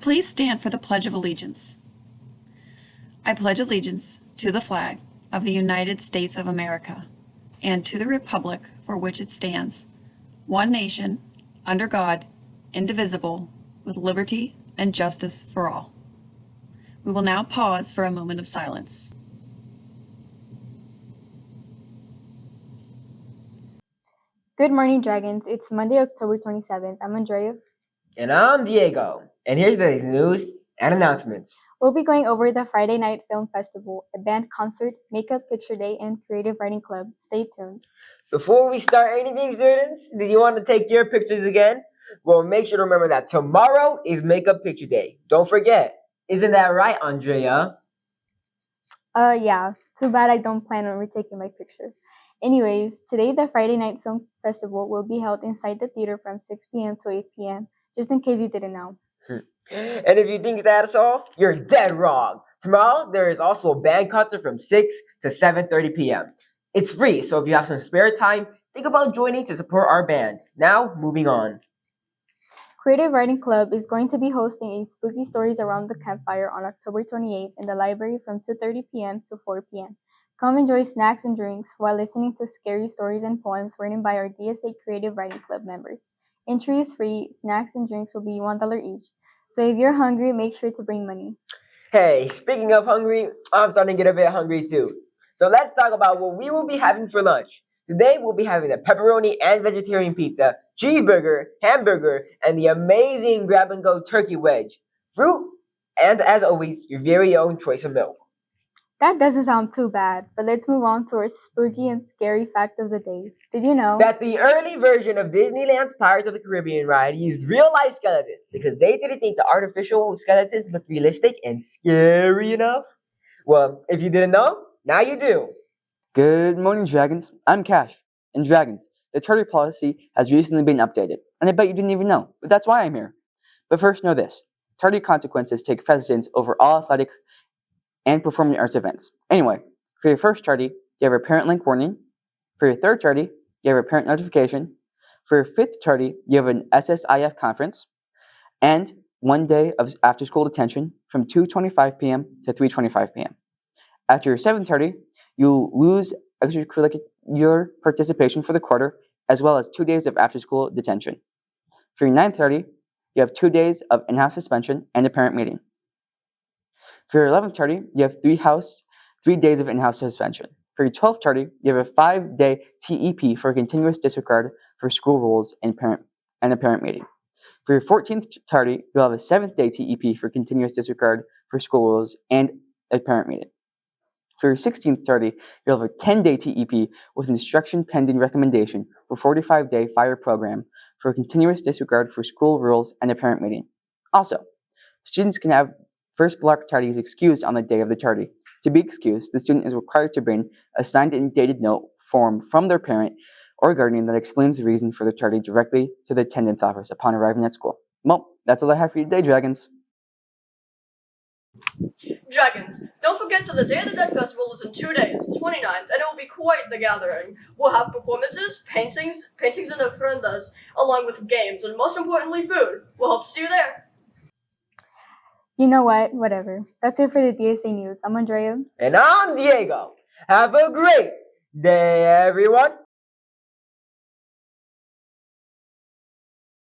Please stand for the Pledge of Allegiance. I pledge allegiance to the flag of the United States of America and to the republic for which it stands, one nation, under God, indivisible, with liberty and justice for all. We will now pause for a moment of silence. Good morning, Dragons. It's Monday, October 27th. I'm Andrea. And I'm Diego. And here's the news and announcements. We'll be going over the Friday Night Film Festival, a band concert, makeup picture day, and creative writing club. Stay tuned. Before we start anything, students, do you want to take your pictures again? Well, make sure to remember that tomorrow is makeup picture day. Don't forget. Isn't that right, Andrea? Yeah. Too bad I don't plan on retaking my picture. Anyways, today the Friday Night Film Festival will be held inside the theater from 6 p.m. to 8 p.m., just in case you didn't know. And if you think that's all, you're dead wrong. Tomorrow, there is also a band concert from 6 to 7:30 p.m. It's free, so if you have some spare time, think about joining to support our band. Now, moving on. Creative Writing Club is going to be hosting a Spooky Stories Around the Campfire on October 28th in the library from 2:30 p.m. to 4 p.m. Come enjoy snacks and drinks while listening to scary stories and poems written by our DSA Creative Writing Club members. Entry is free, snacks and drinks will be $1 each. So if you're hungry, make sure to bring money. Hey, speaking of hungry, I'm starting to get a bit hungry too. So let's talk about what we will be having for lunch. Today we'll be having a pepperoni and vegetarian pizza, cheeseburger, hamburger, and the amazing grab-and-go turkey wedge, fruit, and as always, your very own choice of milk. That doesn't sound too bad, but let's move on to our spooky and scary fact of the day. Did you know That the early version of Disneyland's Pirates of the Caribbean ride used real-life skeletons because they didn't think the artificial skeletons looked realistic and scary enough? Well, if you didn't know, now you do. Good morning, Dragons. I'm Cash. And Dragons, the charter policy has recently been updated, and I bet you didn't even know, but that's why I'm here. But first, know this. Tardy consequences take precedence over all athletic and performing arts events. Anyway, for your first tardy, you have a parent link warning. For your third tardy, you have a parent notification. For your fifth tardy, you have an SSIF conference. And 1 day of after-school detention from 2:25 p.m. to 3:25 p.m. After your seventh tardy, you'll lose extracurricular participation for the quarter, as well as 2 days of after-school detention. For your ninth tardy, you have 2 days of in-house suspension and a parent meeting. For your 11th tardy, you have 3 days of in-house suspension. For your 12th tardy, you have a 5-day TEP for continuous disregard for school rules and a parent meeting. For your 14th tardy, you'll have a 7th-day TEP for continuous disregard for school rules and a parent meeting. For your 16th tardy, you'll have a 10-day TEP with instruction pending recommendation for 45-day fire program for continuous disregard for school rules and a parent meeting. Also, students can have first block tardies excused on the day of the tardy. To be excused, the student is required to bring a signed and dated note form from their parent or guardian that explains the reason for the tardy directly to the attendance office upon arriving at school. Well, that's all I have for you today, Dragons. Dragons, don't forget that the Day of the Dead Festival is in 2 days, the 29th, and it will be quite the gathering. We'll have performances, paintings and ofrendas, along with games, and most importantly, food. We'll hope to see you there. You know what? Whatever. That's it for the DSA News. I'm Andrea. And I'm Diego. Have a great day, everyone.